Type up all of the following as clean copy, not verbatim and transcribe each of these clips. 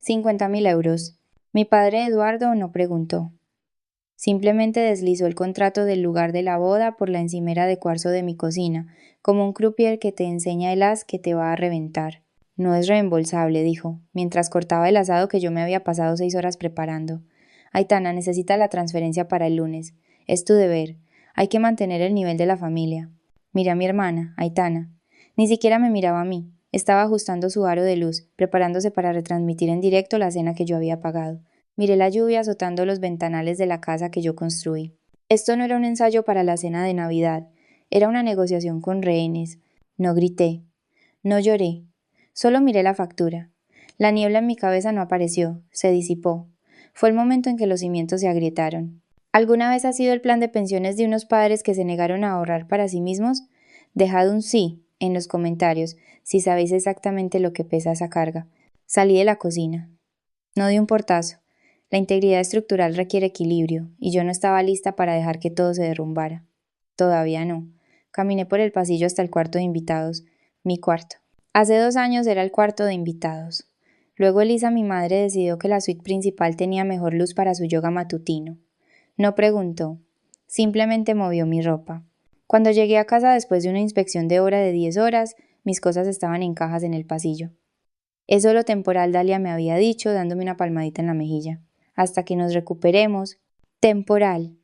50.000 euros. Mi padre Eduardo no preguntó. Simplemente deslizó el contrato del lugar de la boda por la encimera de cuarzo de mi cocina, como un croupier que te enseña el as que te va a reventar. No es reembolsable, dijo, mientras cortaba el asado que yo me había pasado 6 horas preparando. Aitana necesita la transferencia para el lunes. Es tu deber. Hay que mantener el nivel de la familia. Miré a mi hermana, Aitana. Ni siquiera me miraba a mí. Estaba ajustando su aro de luz, preparándose para retransmitir en directo la cena que yo había pagado. Miré la lluvia azotando los ventanales de la casa que yo construí. Esto no era un ensayo para la cena de Navidad, era una negociación con rehenes. No grité, no lloré, solo miré la factura. La niebla en mi cabeza no apareció, se disipó. Fue el momento en que los cimientos se agrietaron. ¿Alguna vez ha sido el plan de pensiones de unos padres que se negaron a ahorrar para sí mismos? Dejad un sí en los comentarios si sabéis exactamente lo que pesa esa carga. Salí de la cocina. No di un portazo. La integridad estructural requiere equilibrio, y yo no estaba lista para dejar que todo se derrumbara. Todavía no. Caminé por el pasillo hasta el cuarto de invitados, mi cuarto. Hace 2 años era el cuarto de invitados. Luego Elisa, mi madre, decidió que la suite principal tenía mejor luz para su yoga matutino. No preguntó, simplemente movió mi ropa. Cuando llegué a casa después de una inspección de obra de 10 horas, mis cosas estaban en cajas en el pasillo. Es solo temporal, Dalia me había dicho, dándome una palmadita en la mejilla. Hasta que nos recuperemos. Temporal.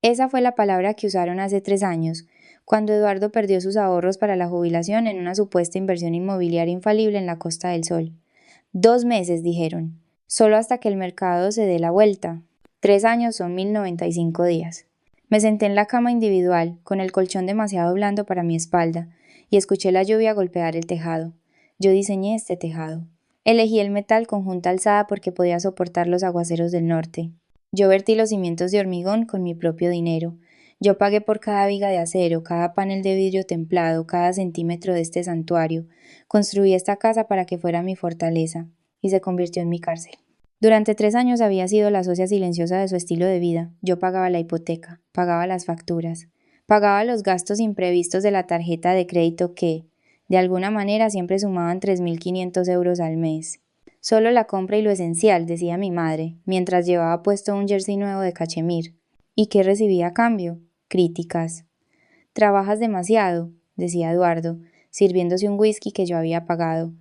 Esa fue la palabra que usaron hace 3 años, cuando Eduardo perdió sus ahorros para la jubilación en una supuesta inversión inmobiliaria infalible en la Costa del Sol. 2 meses, dijeron. Solo hasta que el mercado se dé la vuelta. 3 años son 1095 días. Me senté en la cama individual, con el colchón demasiado blando para mi espalda, y escuché la lluvia golpear el tejado. Yo diseñé este tejado. Elegí el metal con junta alzada porque podía soportar los aguaceros del norte. Yo vertí los cimientos de hormigón con mi propio dinero. Yo pagué por cada viga de acero, cada panel de vidrio templado, cada centímetro de este santuario. Construí esta casa para que fuera mi fortaleza, y se convirtió en mi cárcel. Durante 3 años había sido la socia silenciosa de su estilo de vida. Yo pagaba la hipoteca, pagaba las facturas, pagaba los gastos imprevistos de la tarjeta de crédito que, de alguna manera, siempre sumaban 3.500 euros al mes. Solo la compra y lo esencial, decía mi madre, mientras llevaba puesto un jersey nuevo de cachemir. ¿Y qué recibía a cambio? Críticas. Trabajas demasiado, decía Eduardo, sirviéndose un whisky que yo había pagado.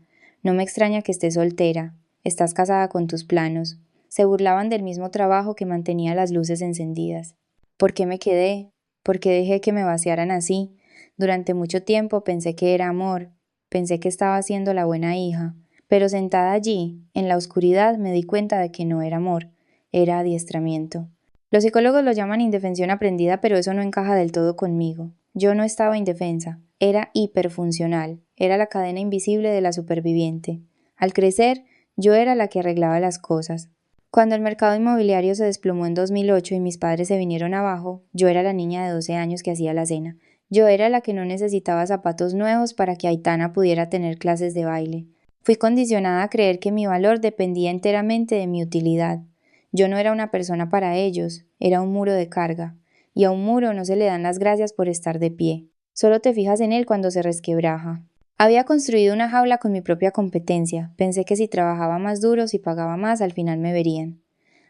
No me extraña que estés soltera. Estás casada con tus planos. Se burlaban del mismo trabajo que mantenía las luces encendidas. ¿Por qué me quedé? ¿Por qué dejé que me vaciaran así? Durante mucho tiempo pensé que era amor. Pensé que estaba siendo la buena hija. Pero sentada allí, en la oscuridad, me di cuenta de que no era amor. Era adiestramiento. Los psicólogos lo llaman indefensión aprendida, pero eso no encaja del todo conmigo. Yo no estaba indefensa. Era hiperfuncional. Era la cadena invisible de la superviviente. Al crecer, yo era la que arreglaba las cosas. Cuando el mercado inmobiliario se desplomó en 2008 y mis padres se vinieron abajo, yo era la niña de 12 años que hacía la cena. Yo era la que no necesitaba zapatos nuevos para que Aitana pudiera tener clases de baile. Fui condicionada a creer que mi valor dependía enteramente de mi utilidad. Yo no era una persona para ellos, era un muro de carga. Y a un muro no se le dan las gracias por estar de pie. Solo te fijas en él cuando se resquebraja. Había construido una jaula con mi propia competencia. Pensé que si trabajaba más duro, si pagaba más, al final me verían.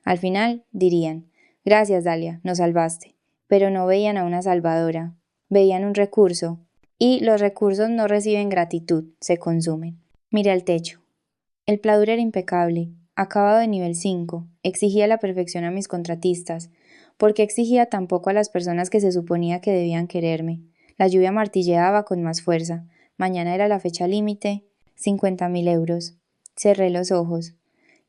Al final dirían, gracias Dalia, nos salvaste. Pero no veían a una salvadora. Veían un recurso. Y los recursos no reciben gratitud, se consumen. Miré al techo. El pladur era impecable, acabado de nivel 5. Exigía la perfección a mis contratistas. ¿Por qué exigía tan poco a las personas que se suponía que debían quererme? La lluvia martilleaba con más fuerza. Mañana era la fecha límite. 50.000 euros. Cerré los ojos.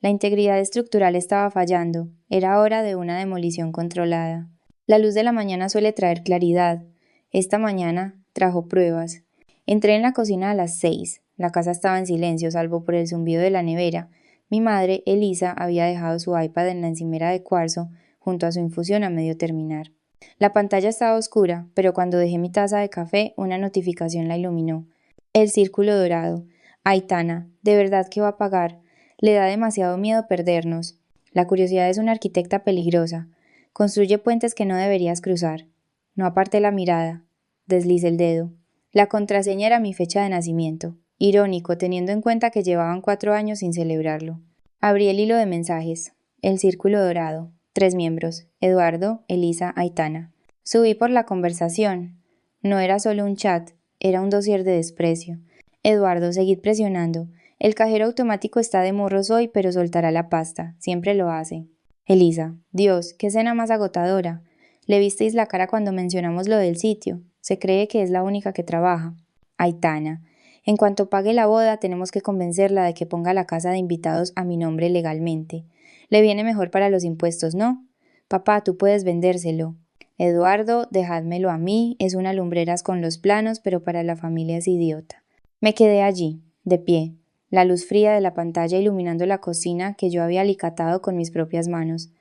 La integridad estructural estaba fallando. Era hora de una demolición controlada. La luz de la mañana suele traer claridad. Esta mañana trajo pruebas. Entré en la cocina a las 6. La casa estaba en silencio, salvo por el zumbido de la nevera. Mi madre, Elisa, había dejado su iPad en la encimera de cuarzo, junto a su infusión a medio terminar. La pantalla estaba oscura, pero cuando dejé mi taza de café, una notificación la iluminó. El círculo dorado. Aitana, ¿de verdad que va a pagar? Le da demasiado miedo perdernos. La curiosidad es una arquitecta peligrosa. Construye puentes que no deberías cruzar. No aparté la mirada. Deslicé el dedo. La contraseña era mi fecha de nacimiento. Irónico, teniendo en cuenta que llevaban 4 años sin celebrarlo. Abrí el hilo de mensajes. El círculo dorado. 3 miembros. Eduardo, Elisa, Aitana. Subí por la conversación. No era solo un chat, era un dossier de desprecio. Eduardo, seguid presionando. El cajero automático está de morros hoy, pero soltará la pasta. Siempre lo hace. Elisa. Dios, qué escena más agotadora. Le visteis la cara cuando mencionamos lo del sitio. Se cree que es la única que trabaja. Aitana. En cuanto pague la boda, tenemos que convencerla de que ponga la casa de invitados a mi nombre legalmente. Le viene mejor para los impuestos, ¿no? Papá, tú puedes vendérselo. Eduardo, dejádmelo a mí, es una lumbreras con los planos, pero para la familia es idiota. Me quedé allí, de pie, la luz fría de la pantalla iluminando la cocina que yo había alicatado con mis propias manos.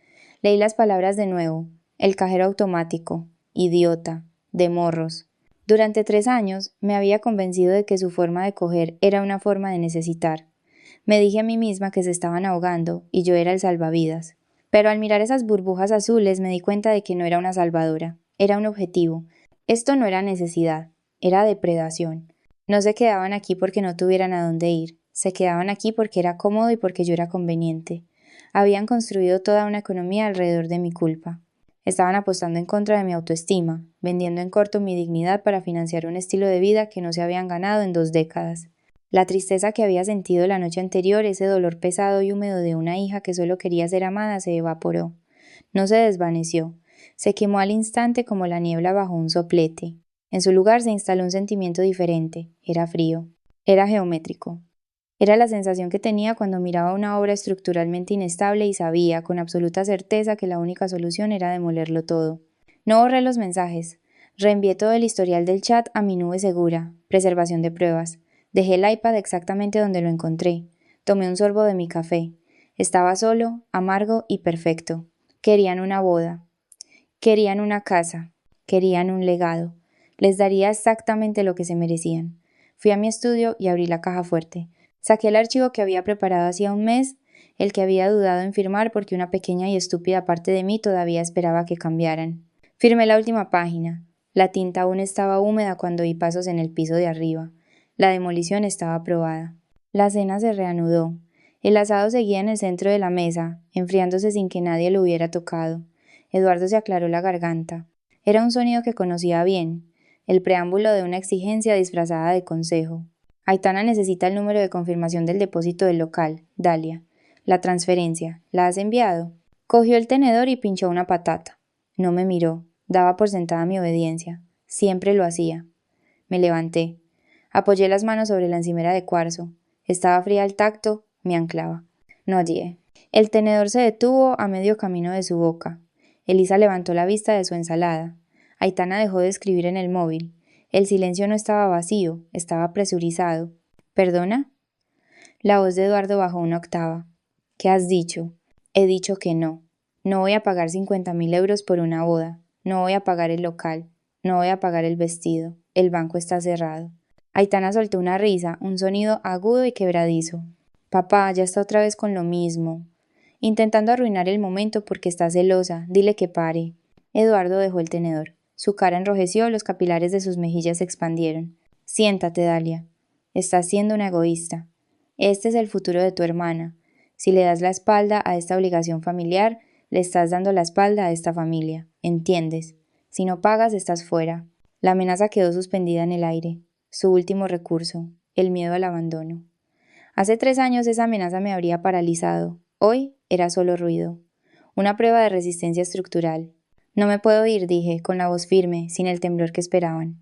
Leí las palabras de nuevo. El cajero automático. Idiota. De morros. Durante 3 años me había convencido de que su forma de coger era una forma de necesitar. Me dije a mí misma que se estaban ahogando y yo era el salvavidas. Pero al mirar esas burbujas azules me di cuenta de que no era una salvadora, era un objetivo. Esto no era necesidad, era depredación. No se quedaban aquí porque no tuvieran a dónde ir, se quedaban aquí porque era cómodo y porque yo era conveniente. Habían construido toda una economía alrededor de mi culpa. Estaban apostando en contra de mi autoestima, vendiendo en corto mi dignidad para financiar un estilo de vida que no se habían ganado en 2 décadas. La tristeza que había sentido la noche anterior, ese dolor pesado y húmedo de una hija que solo quería ser amada, se evaporó. No se desvaneció. Se quemó al instante como la niebla bajo un soplete. En su lugar se instaló un sentimiento diferente. Era frío. Era geométrico. Era la sensación que tenía cuando miraba una obra estructuralmente inestable y sabía, con absoluta certeza, que la única solución era demolerlo todo. No borré los mensajes. Reenvié todo el historial del chat a mi nube segura. Preservación de pruebas. Dejé el iPad exactamente donde lo encontré. Tomé un sorbo de mi café. Estaba solo, amargo y perfecto. Querían una boda. Querían una casa. Querían un legado. Les daría exactamente lo que se merecían. Fui a mi estudio y abrí la caja fuerte. Saqué el archivo que había preparado hacía un mes, el que había dudado en firmar porque una pequeña y estúpida parte de mí todavía esperaba que cambiaran. Firmé la última página. La tinta aún estaba húmeda cuando oí pasos en el piso de arriba. La demolición estaba aprobada. La cena se reanudó. El asado seguía en el centro de la mesa, enfriándose sin que nadie lo hubiera tocado. Eduardo se aclaró la garganta. Era un sonido que conocía bien, el preámbulo de una exigencia disfrazada de consejo. Aitana necesita el número de confirmación del depósito del local, Dalia. La transferencia, ¿la has enviado? Cogió el tenedor y pinchó una patata. No me miró, daba por sentada mi obediencia. Siempre lo hacía. Me levanté. Apoyé las manos sobre la encimera de cuarzo. Estaba fría al tacto, me anclaba. No odié. El tenedor se detuvo a medio camino de su boca. Elisa levantó la vista de su ensalada. Aitana dejó de escribir en el móvil. El silencio no estaba vacío, estaba presurizado. ¿Perdona? La voz de Eduardo bajó una octava. ¿Qué has dicho? He dicho que no. No voy a pagar 50.000 euros por una boda. No voy a pagar el local. No voy a pagar el vestido. El banco está cerrado. Aitana soltó una risa, un sonido agudo y quebradizo. Papá, ya está otra vez con lo mismo. Intentando arruinar el momento porque está celosa, dile que pare. Eduardo dejó el tenedor. Su cara enrojeció, los capilares de sus mejillas se expandieron. Siéntate, Dalia. Estás siendo una egoísta. Este es el futuro de tu hermana. Si le das la espalda a esta obligación familiar, le estás dando la espalda a esta familia. ¿Entiendes? Si no pagas, estás fuera. La amenaza quedó suspendida en el aire. Su último recurso, el miedo al abandono. Hace 3 años esa amenaza me habría paralizado. Hoy era solo ruido. Una prueba de resistencia estructural. No me puedo ir, dije, con la voz firme, sin el temblor que esperaban.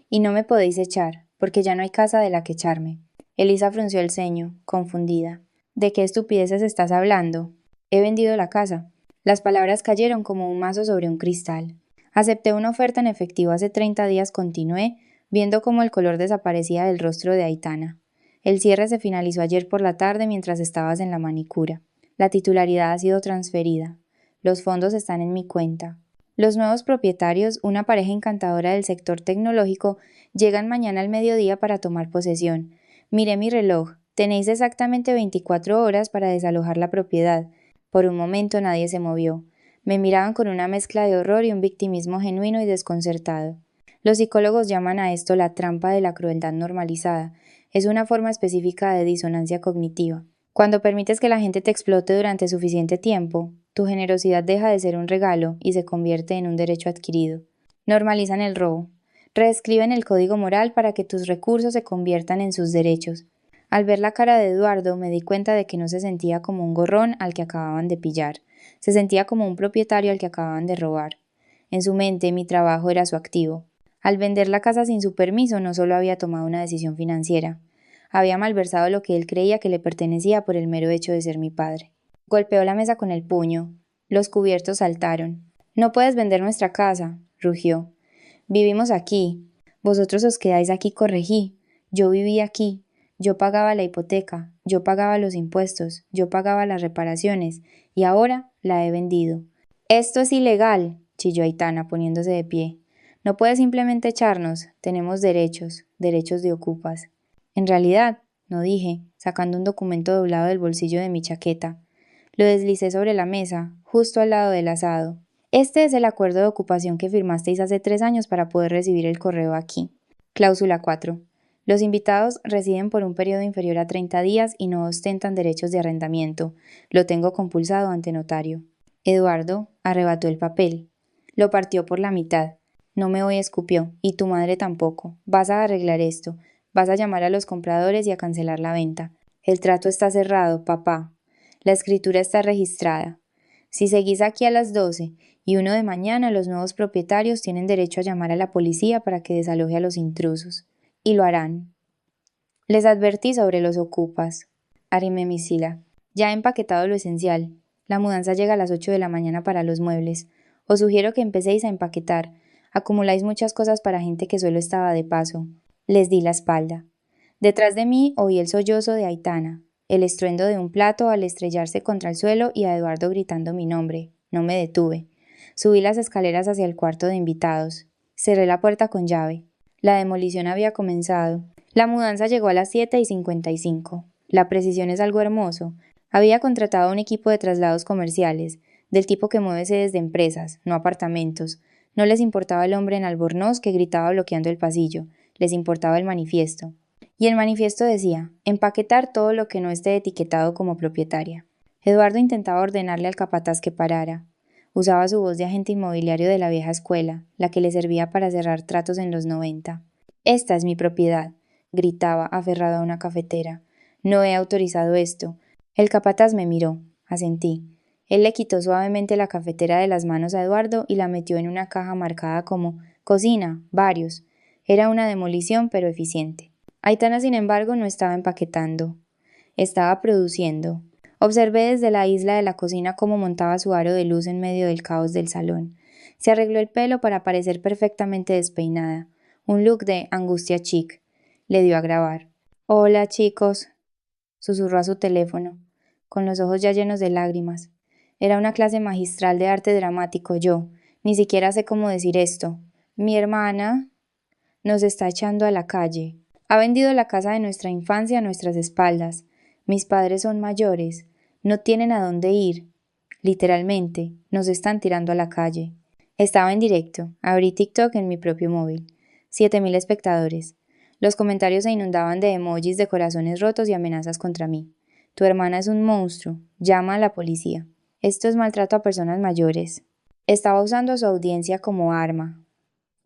Y no me podéis echar, porque ya no hay casa de la que echarme. Elisa frunció el ceño, confundida. ¿De qué estupideces estás hablando? He vendido la casa. Las palabras cayeron como un mazo sobre un cristal. Acepté una oferta en efectivo hace 30 días, continué, viendo cómo el color desaparecía del rostro de Aitana. El cierre se finalizó ayer por la tarde mientras estabas en la manicura. La titularidad ha sido transferida. Los fondos están en mi cuenta. Los nuevos propietarios, una pareja encantadora del sector tecnológico, llegan mañana al mediodía para tomar posesión. Miré mi reloj. Tenéis exactamente 24 horas para desalojar la propiedad. Por un momento nadie se movió. Me miraban con una mezcla de horror y un victimismo genuino y desconcertado. Los psicólogos llaman a esto la trampa de la crueldad normalizada. Es una forma específica de disonancia cognitiva. Cuando permites que la gente te explote durante suficiente tiempo, tu generosidad deja de ser un regalo y se convierte en un derecho adquirido. Normalizan el robo. Reescriben el código moral para que tus recursos se conviertan en sus derechos. Al ver la cara de Eduardo me di cuenta de que no se sentía como un gorrón al que acababan de pillar, se sentía como un propietario al que acababan de robar. En su mente mi trabajo era su activo. Al vender la casa sin su permiso no solo había tomado una decisión financiera, había malversado lo que él creía que le pertenecía por el mero hecho de ser mi padre. Golpeó la mesa con el puño. Los cubiertos saltaron. «No puedes vender nuestra casa», rugió. «Vivimos aquí. Vosotros os quedáis aquí, corregí. Yo viví aquí. Yo pagaba la hipoteca. Yo pagaba los impuestos. Yo pagaba las reparaciones. Y ahora la he vendido». «Esto es ilegal», chilló Aitana, poniéndose de pie. «No puedes simplemente echarnos. Tenemos derechos. Derechos de ocupas». «En realidad», no dije, sacando un documento doblado del bolsillo de mi chaqueta. Lo deslicé sobre la mesa, justo al lado del asado. «Este es el acuerdo de ocupación que firmasteis hace 3 años para poder recibir el correo aquí». Cláusula 4. Los invitados residen por un periodo inferior a 30 días y no ostentan derechos de arrendamiento. Lo tengo compulsado ante notario. Eduardo arrebató el papel. Lo partió por la mitad. «No me voy», escupió, «y tu madre tampoco. Vas a arreglar esto. Vas a llamar a los compradores y a cancelar la venta. El trato está cerrado, papá. La escritura está registrada. Si seguís aquí a las 12 y 1 de mañana, los nuevos propietarios tienen derecho a llamar a la policía para que desaloje a los intrusos. Y lo harán. Les advertí sobre los ocupas. Arrimé mi sila. Ya he empaquetado lo esencial. La mudanza llega a las 8 de la mañana para los muebles. Os sugiero que empecéis a empaquetar. Acumuláis muchas cosas para gente que solo estaba de paso. Les di la espalda. Detrás de mí oí el sollozo de Aitana, el estruendo de un plato al estrellarse contra el suelo y a Eduardo gritando mi nombre. No me detuve. Subí las escaleras hacia el cuarto de invitados. Cerré la puerta con llave. La demolición había comenzado. La mudanza llegó a las 7:55. La precisión es algo hermoso. Había contratado un equipo de traslados comerciales, del tipo que mueve sedes de empresas, no apartamentos. No les importaba el hombre en albornoz que gritaba bloqueando el pasillo. Les importaba el manifiesto. Y el manifiesto decía, empaquetar todo lo que no esté etiquetado como propietaria. Eduardo intentaba ordenarle al capataz que parara. Usaba su voz de agente inmobiliario de la vieja escuela, la que le servía para cerrar tratos en los 90. «Esta es mi propiedad», gritaba, aferrado a una cafetera. «No he autorizado esto». El capataz me miró. Asentí. Él le quitó suavemente la cafetera de las manos a Eduardo y la metió en una caja marcada como «Cocina, varios». Era una demolición, pero eficiente. Aitana, sin embargo, no estaba empaquetando. Estaba produciendo. Observé desde la isla de la cocina cómo montaba su aro de luz en medio del caos del salón. Se arregló el pelo para parecer perfectamente despeinada. Un look de angustia chic. Le dio a grabar. «Hola, chicos», susurró a su teléfono, con los ojos ya llenos de lágrimas. Era una clase magistral de arte dramático yo. Ni siquiera sé cómo decir esto. Mi hermana nos está echando a la calle. Ha vendido la casa de nuestra infancia a nuestras espaldas. Mis padres son mayores. No tienen a dónde ir. Literalmente, nos están tirando a la calle. Estaba en directo. Abrí TikTok en mi propio móvil. 7.000 espectadores. Los comentarios se inundaban de emojis de corazones rotos y amenazas contra mí. Tu hermana es un monstruo. Llama a la policía. Esto es maltrato a personas mayores. Estaba usando a su audiencia como arma.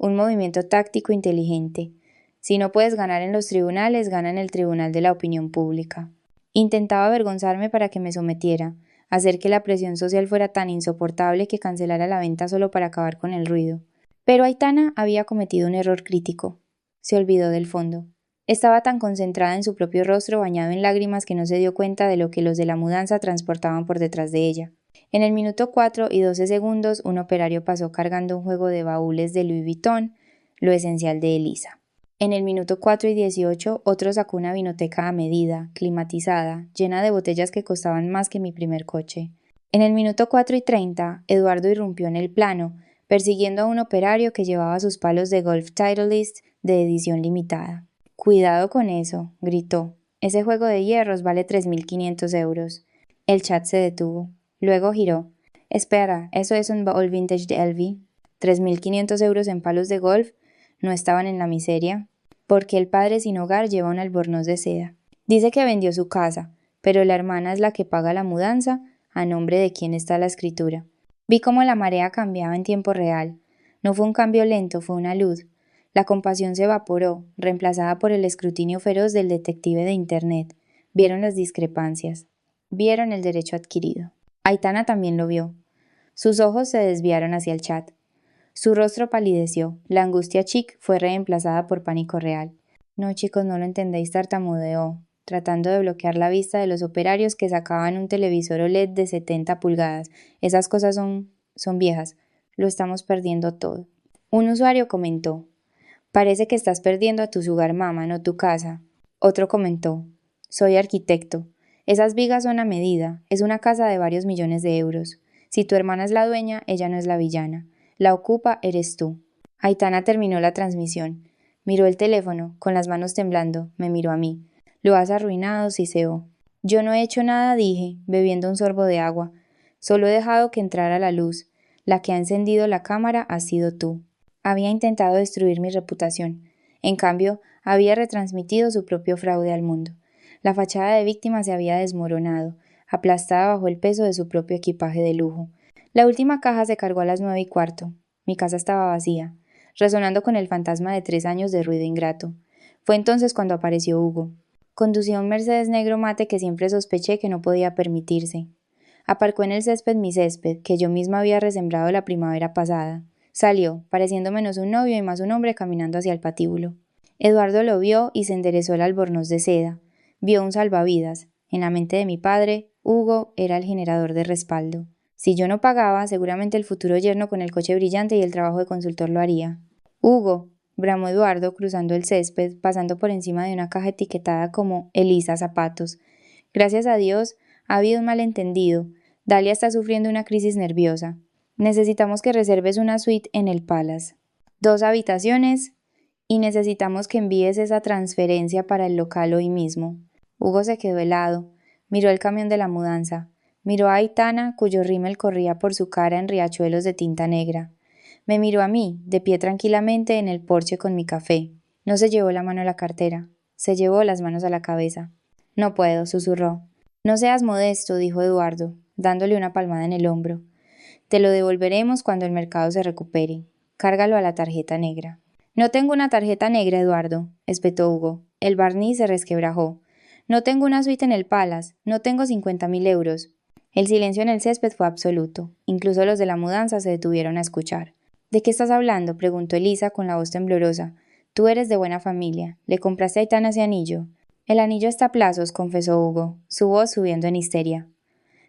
Un movimiento táctico inteligente. Si no puedes ganar en los tribunales, gana en el tribunal de la opinión pública. Intentaba avergonzarme para que me sometiera, hacer que la presión social fuera tan insoportable que cancelara la venta solo para acabar con el ruido. Pero Aitana había cometido un error crítico. Se olvidó del fondo. Estaba tan concentrada en su propio rostro bañado en lágrimas que no se dio cuenta de lo que los de la mudanza transportaban por detrás de ella. En el minuto 4:12, un operario pasó cargando un juego de baúles de Louis Vuitton, lo esencial de Elisa. En el minuto 4:18, otro sacó una vinoteca a medida, climatizada, llena de botellas que costaban más que mi primer coche. En el minuto 4:30, Eduardo irrumpió en el plano, persiguiendo a un operario que llevaba sus palos de golf Titleist de edición limitada. «Cuidado con eso», gritó. «Ese juego de hierros vale 3.500 euros». El chat se detuvo. Luego giró. «Espera, ¿eso es un baúl vintage de LV? 3.500 euros en palos de golf. ¿No estaban en la miseria? Porque el padre sin hogar lleva un albornoz de seda. Dice que vendió su casa, pero la hermana es la que paga la mudanza, a nombre de quién está la escritura. Vi cómo la marea cambiaba en tiempo real. No fue un cambio lento, fue una luz. La compasión se evaporó, reemplazada por el escrutinio feroz del detective de Internet. Vieron las discrepancias. Vieron el derecho adquirido. Aitana también lo vio. Sus ojos se desviaron hacia el chat. Su rostro palideció. La angustia chic fue reemplazada por pánico real. No, chicos, no lo entendéis, tartamudeó, tratando de bloquear la vista de los operarios que sacaban un televisor OLED de 70 pulgadas. Esas cosas son viejas. Lo estamos perdiendo todo. Un usuario comentó: parece que estás perdiendo a tu sugar mama, no tu casa. Otro comentó: soy arquitecto. Esas vigas son a medida. Es una casa de varios millones de euros. Si tu hermana es la dueña, ella no es la villana. La ocupa eres tú. Aitana terminó la transmisión. Miró el teléfono, con las manos temblando, me miró a mí. Lo has arruinado, siseó. Yo no he hecho nada, dije, bebiendo un sorbo de agua. Solo he dejado que entrara la luz. La que ha encendido la cámara has sido tú. Había intentado destruir mi reputación. En cambio, había retransmitido su propio fraude al mundo. La fachada de víctima se había desmoronado, aplastada bajo el peso de su propio equipaje de lujo. La última caja se cargó a las 9:15. Mi casa estaba vacía, resonando con el fantasma de 3 años de ruido ingrato. Fue entonces cuando apareció Hugo. Conducía un Mercedes negro mate que siempre sospeché que no podía permitirse. Aparcó en el césped mi césped, que yo misma había resembrado la primavera pasada. Salió, pareciendo menos un novio y más un hombre caminando hacia el patíbulo. Eduardo lo vio y se enderezó el albornoz de seda. Vio un salvavidas. En la mente de mi padre, Hugo era el generador de respaldo. Si yo no pagaba, seguramente el futuro yerno con el coche brillante y el trabajo de consultor lo haría. Hugo, bramó Eduardo cruzando el césped, pasando por encima de una caja etiquetada como Elisa Zapatos. Gracias a Dios, ha habido un malentendido. Dalia está sufriendo una crisis nerviosa. Necesitamos que reserves una suite en el Palace. 2 habitaciones y necesitamos que envíes esa transferencia para el local hoy mismo. Hugo se quedó helado. Miró el camión de la mudanza. Miró a Aitana, cuyo rímel corría por su cara en riachuelos de tinta negra. Me miró a mí, de pie tranquilamente en el porche con mi café. No se llevó la mano a la cartera. Se llevó las manos a la cabeza. No puedo, susurró. No seas modesto, dijo Eduardo, dándole una palmada en el hombro. Te lo devolveremos cuando el mercado se recupere. Cárgalo a la tarjeta negra. No tengo una tarjeta negra, Eduardo, espetó Hugo. El barniz se resquebrajó. No tengo una suite en el Palace. No tengo 50.000 euros. El silencio en el césped fue absoluto. Incluso los de la mudanza se detuvieron a escuchar. ¿De qué estás hablando?, preguntó Elisa con la voz temblorosa. Tú eres de buena familia. ¿Le compraste a Aitana ese anillo? El anillo está a plazos, confesó Hugo, su voz subiendo en histeria.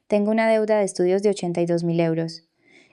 Tengo una deuda de estudios de 82.000 euros.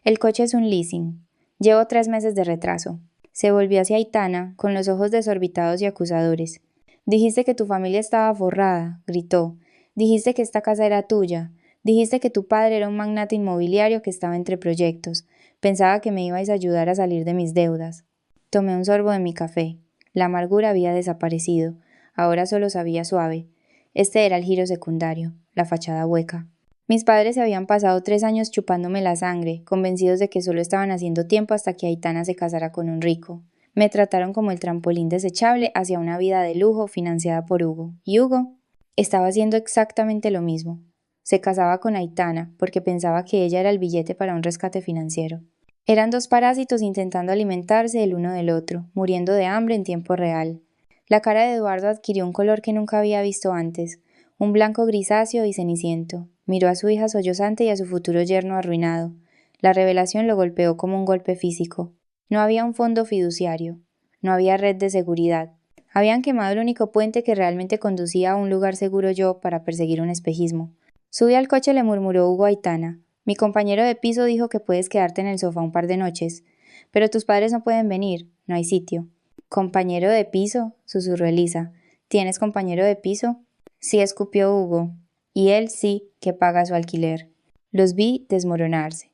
El coche es un leasing. Llevo 3 meses de retraso. Se volvió hacia Aitana, con los ojos desorbitados y acusadores. Dijiste que tu familia estaba forrada, gritó. Dijiste que esta casa era tuya. Dijiste que tu padre era un magnate inmobiliario que estaba entre proyectos. Pensaba que me ibais a ayudar a salir de mis deudas. Tomé un sorbo de mi café. La amargura había desaparecido. Ahora solo sabía suave. Este era el giro secundario, la fachada hueca. Mis padres se habían pasado 3 años chupándome la sangre, convencidos de que solo estaban haciendo tiempo hasta que Aitana se casara con un rico. Me trataron como el trampolín desechable hacia una vida de lujo financiada por Hugo. Y Hugo estaba haciendo exactamente lo mismo. Se casaba con Aitana porque pensaba que ella era el billete para un rescate financiero. Eran 2 parásitos intentando alimentarse el uno del otro, muriendo de hambre en tiempo real. La cara de Eduardo adquirió un color que nunca había visto antes, un blanco grisáceo y ceniciento. Miró a su hija sollozante y a su futuro yerno arruinado. La revelación lo golpeó como un golpe físico. No había un fondo fiduciario. No había red de seguridad. Habían quemado el único puente que realmente conducía a un lugar seguro yo para perseguir un espejismo. Sube al coche, le murmuró Hugo a Aitana. Mi compañero de piso dijo que puedes quedarte en el sofá un par de noches. Pero tus padres no pueden venir. No hay sitio. ¿Compañero de piso?, susurró Elisa. ¿Tienes compañero de piso? Sí, escupió Hugo. Y él sí que paga su alquiler. Los vi desmoronarse.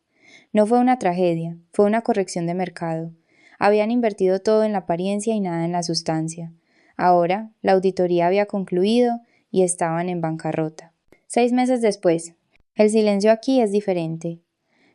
No fue una tragedia, fue una corrección de mercado. Habían invertido todo en la apariencia y nada en la sustancia. Ahora, la auditoría había concluido y estaban en bancarrota. 6 meses después. El silencio aquí es diferente.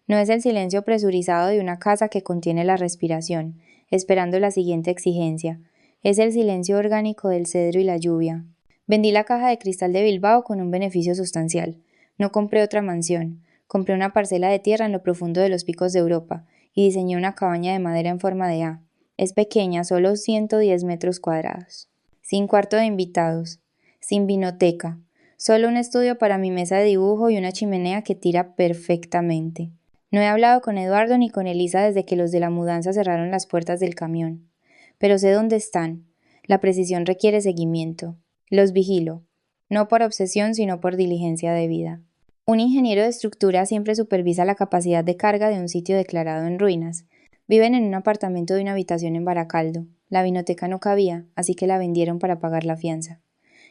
No es el silencio presurizado de una casa que contiene la respiración, esperando la siguiente exigencia. Es el silencio orgánico del cedro y la lluvia. Vendí la caja de cristal de Bilbao con un beneficio sustancial. No compré otra mansión. Compré una parcela de tierra en lo profundo de los picos de Europa y diseñé una cabaña de madera en forma de A. Es pequeña, solo 110 metros cuadrados. Sin cuarto de invitados. Sin vinoteca. Solo un estudio para mi mesa de dibujo y una chimenea que tira perfectamente. No he hablado con Eduardo ni con Elisa desde que los de la mudanza cerraron las puertas del camión. Pero sé dónde están. La precisión requiere seguimiento. Los vigilo. No por obsesión, sino por diligencia debida. Un ingeniero de estructura siempre supervisa la capacidad de carga de un sitio declarado en ruinas. Viven en un apartamento de una habitación en Baracaldo. La vinoteca no cabía, así que la vendieron para pagar la fianza.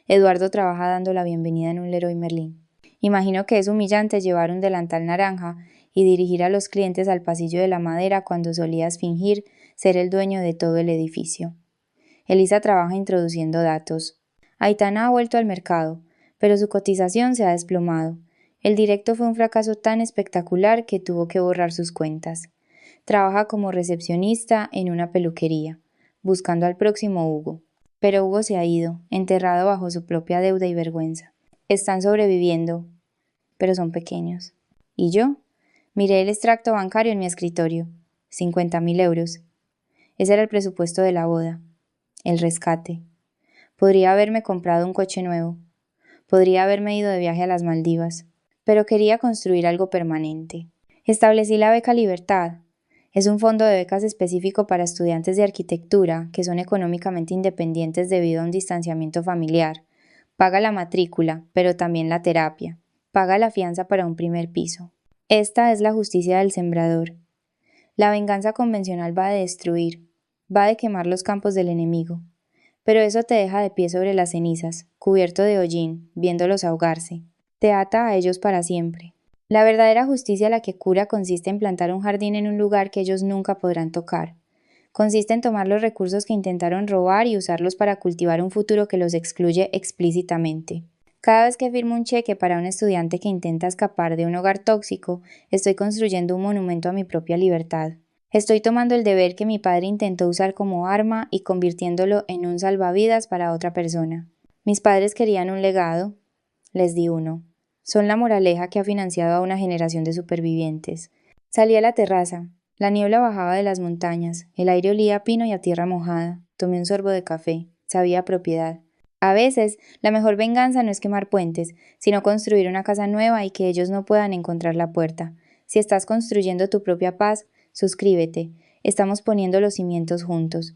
Eduardo trabaja dando la bienvenida en un Leroy Merlin. Imagino que es humillante llevar un delantal naranja y dirigir a los clientes al pasillo de la madera cuando solías fingir ser el dueño de todo el edificio. Elisa trabaja introduciendo datos. Aitana ha vuelto al mercado, pero su cotización se ha desplomado. El directo fue un fracaso tan espectacular que tuvo que borrar sus cuentas. Trabaja como recepcionista en una peluquería, buscando al próximo Hugo. Pero Hugo se ha ido, enterrado bajo su propia deuda y vergüenza. Están sobreviviendo, pero son pequeños. ¿Y yo? Miré el extracto bancario en mi escritorio. 50.000 euros. Ese era el presupuesto de la boda. El rescate. Podría haberme comprado un coche nuevo. Podría haberme ido de viaje a las Maldivas. Pero quería construir algo permanente. Establecí la beca Libertad. Es un fondo de becas específico para estudiantes de arquitectura que son económicamente independientes debido a un distanciamiento familiar. Paga la matrícula, pero también la terapia. Paga la fianza para un primer piso. Esta es la justicia del sembrador. La venganza convencional va de destruir, va de quemar los campos del enemigo. Pero eso te deja de pie sobre las cenizas, cubierto de hollín, viéndolos ahogarse. Te ata a ellos para siempre. La verdadera justicia la que cura consiste en plantar un jardín en un lugar que ellos nunca podrán tocar. Consiste en tomar los recursos que intentaron robar y usarlos para cultivar un futuro que los excluye explícitamente. Cada vez que firmo un cheque para un estudiante que intenta escapar de un hogar tóxico, estoy construyendo un monumento a mi propia libertad. Estoy tomando el deber que mi padre intentó usar como arma y convirtiéndolo en un salvavidas para otra persona. Mis padres querían un legado. Les di uno. Son la moraleja que ha financiado a una generación de supervivientes. Salí a la terraza. La niebla bajaba de las montañas. El aire olía a pino y a tierra mojada. Tomé un sorbo de café. Sabía a propiedad. A veces, la mejor venganza no es quemar puentes, sino construir una casa nueva y que ellos no puedan encontrar la puerta. Si estás construyendo tu propia paz, suscríbete. Estamos poniendo los cimientos juntos.